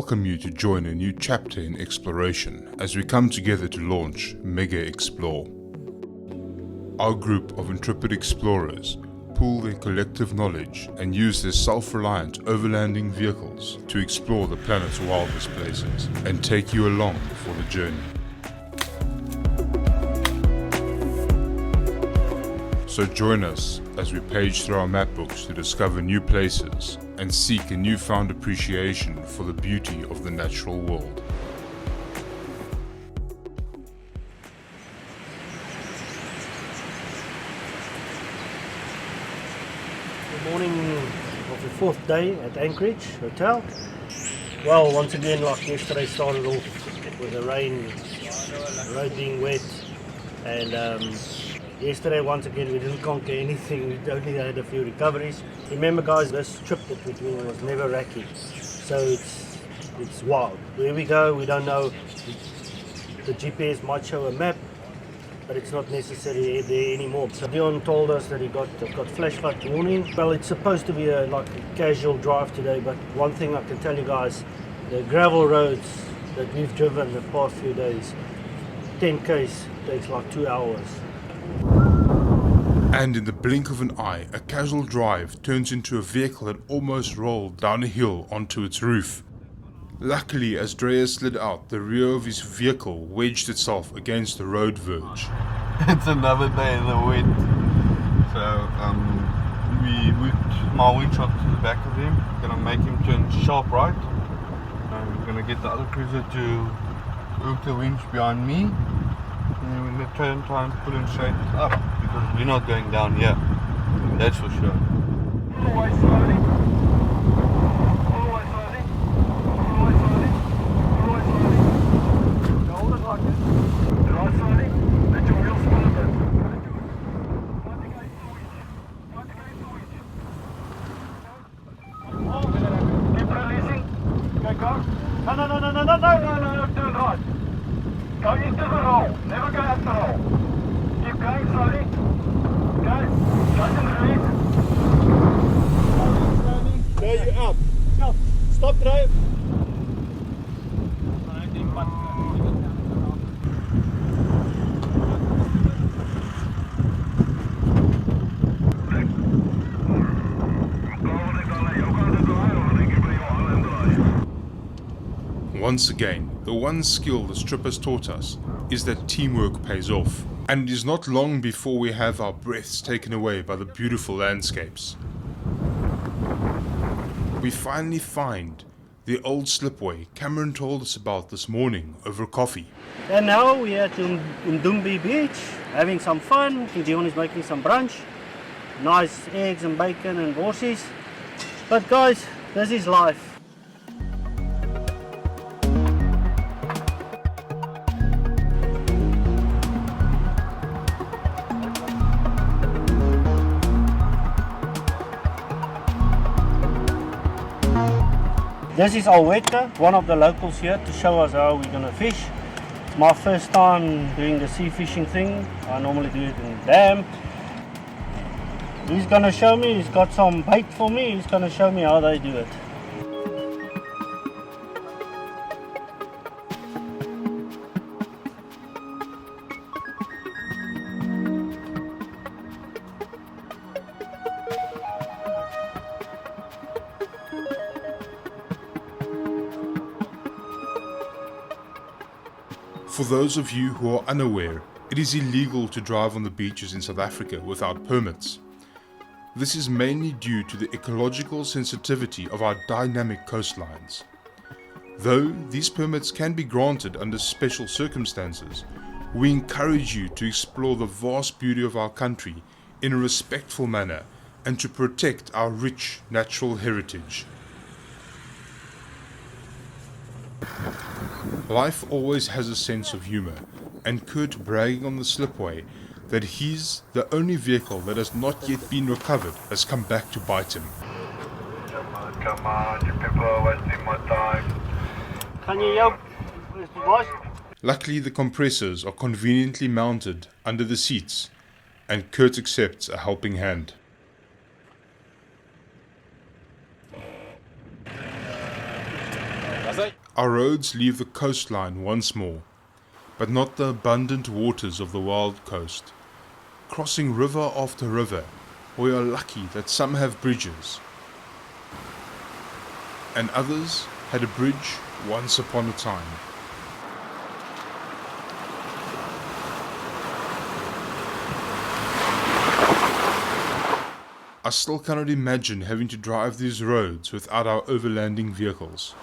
welcome you to join a new chapter in exploration as we come together to launch MegaXplore. Our group of intrepid explorers pool their collective knowledge and use their self-reliant overlanding vehicles to explore the planet's wildest places and take you along for the journey. So join us as we page through our map books to discover new places and seek a newfound appreciation for the beauty of the natural world. Good morning of the fourth day at Anchorage Hotel. Well, once again, like yesterday, started off with the rain, the road being wet, and yesterday, once again, we didn't conquer anything. We only had a few recoveries. Remember, guys, this trip that we're doing was never racky, so it's wild. Where we go, we don't know. The GPS might show a map, but it's not necessarily there anymore. So Dion told us that he got flashlight warning. Well, it's supposed to be like a casual drive today, but one thing I can tell you guys, the gravel roads that we've driven the past few days, 10 k's takes like 2 hours. And in the blink of an eye, a casual drive turns into a vehicle that almost rolled down a hill onto its roof. Luckily, as Dreyer slid out, the rear of his vehicle wedged itself against the road verge. It's another day in the wet. So we whipped my winch up to the back of him, gonna make him turn sharp right. We're gonna get the other cruiser to hook the winch behind me. And then we're going to try and pull him straight up, because we're not going down here, that's for sure. Always slowly. Always slowly. Always slowly. Always slowly. Hold it like this. Drive slowly. Let your wheels spin a bit. Keep releasing. Okay, go. No, turn right. Go into the roll, never go up the roll. Keep going slowly. Okay, just in the release. Slowly. There you up. Stop drive. Once again, the one skill the strippers taught us is that teamwork pays off, and it is not long before we have our breaths taken away by the beautiful landscapes. We finally find the old slipway Cameron told us about this morning over coffee. And now we're at Mdumbi beach, having some fun. Dion is making some brunch. Nice eggs and bacon and horses. But guys, this is life. This is Alweta, one of the locals here, to show us how we're going to fish. It's my first time doing the sea fishing thing. I normally do it in the dam. He's going to show me, he's got some bait for me, he's going to show me how they do it. For those of you who are unaware, it is illegal to drive on the beaches in South Africa without permits. This is mainly due to the ecological sensitivity of our dynamic coastlines. Though these permits can be granted under special circumstances, we encourage you to explore the vast beauty of our country in a respectful manner and to protect our rich natural heritage. Life always has a sense of humor, and Kurt bragging on the slipway that he's the only vehicle that has not yet been recovered has come back to bite him. Come on, you people are wasting my time. Can you yell, boys? Luckily, the compressors are conveniently mounted under the seats, and Kurt accepts a helping hand. That's it. Our roads leave the coastline once more, but not the abundant waters of the wild coast. Crossing river after river, we are lucky that some have bridges, and others had a bridge once upon a time. I still cannot imagine having to drive these roads without our overlanding vehicles.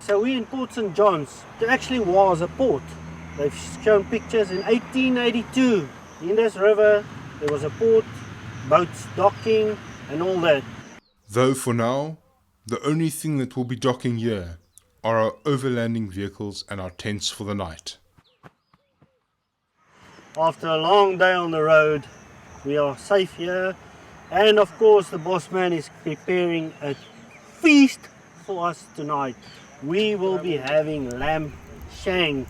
So we're in Port St. John's. It actually was a port. They've shown pictures in 1882. In this river there was a port, boats docking and all that. Though for now, the only thing that will be docking here are our overlanding vehicles and our tents for the night. After a long day on the road, we are safe here, and of course the boss man is preparing a feast for us tonight. We will be having lamb shank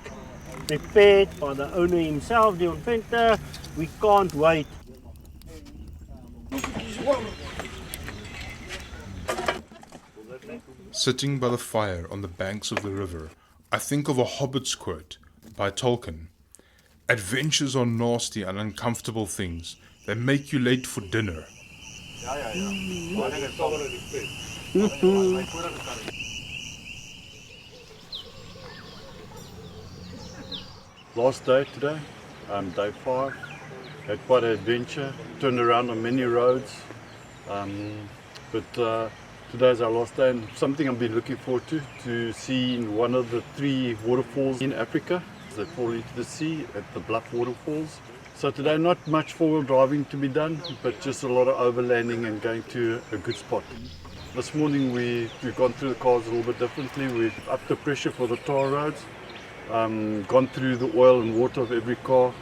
prepared by the owner himself, the inventor. We can't wait. Sitting by the fire on the banks of the river, I think of a Hobbit's quote by Tolkien. Adventures are nasty and uncomfortable things. They make you late for dinner. Last day today, day 5. Had quite an adventure, turned around on many roads, but today's our last day, and something I've been looking forward to seeing one of the 3 waterfalls in Africa that fall into the sea at the Bluff Waterfalls. So today not much 4-wheel driving to be done, but just a lot of overlanding and going to a good spot. This morning we've gone through the cars a little bit differently. We've upped the pressure for the tar roads, gone through the oil and water of every car.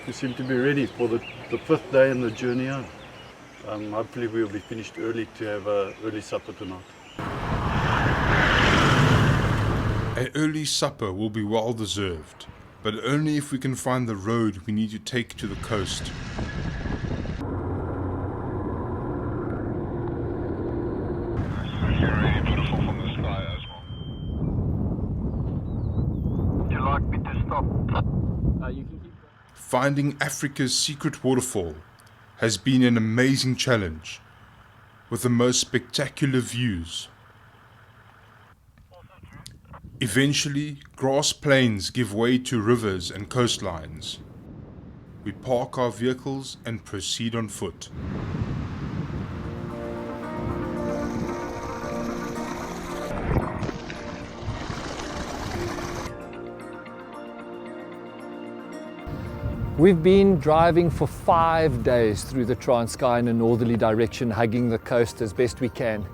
We seem to be ready for the 5th day in the journey home. Hopefully we'll be finished early to have an early supper tonight. An early supper will be well deserved, but only if we can find the road we need to take to the coast. Would you like me to stop? Finding Africa's secret waterfall has been an amazing challenge, with the most spectacular views. Eventually, grass plains give way to rivers and coastlines. We park our vehicles and proceed on foot. We've been driving for 5 days through the Transkei in a northerly direction, hugging the coast as best we can.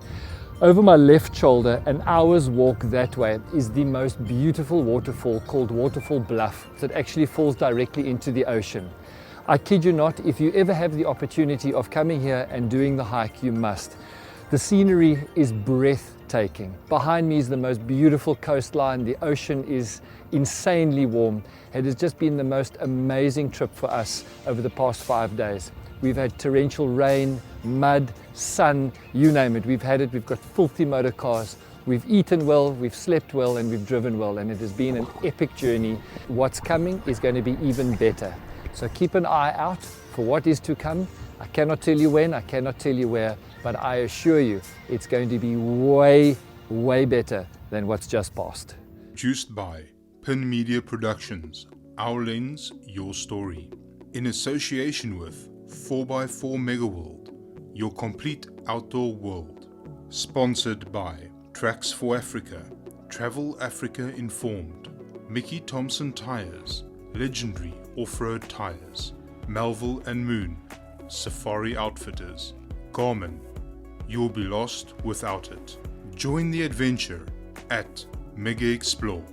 Over my left shoulder, an hour's walk that way, is the most beautiful waterfall called Waterfall Bluff that actually falls directly into the ocean. I kid you not, if you ever have the opportunity of coming here and doing the hike, you must. The scenery is breathtaking. Behind me is the most beautiful coastline. The ocean is insanely warm. It has just been the most amazing trip for us over the past 5 days. We've had torrential rain, mud, sun, you name it. We've had it. We've got filthy motor cars. We've eaten well, we've slept well, and we've driven well, and it has been an epic journey. What's coming is going to be even better. So keep an eye out for what is to come. I cannot tell you when, I cannot tell you where, but I assure you it's going to be way, way better than what's just passed. Produced by Pin Media Productions, Our Lens, Your Story. In association with 4x4 Megaworld, your complete outdoor world. Sponsored by Tracks for Africa, Travel Africa Informed, Mickey Thompson Tires, Legendary Off-Road Tires, Melville and Moon, Safari Outfitters, Garmin. You'll be lost without it. Join the adventure at MegaXplore.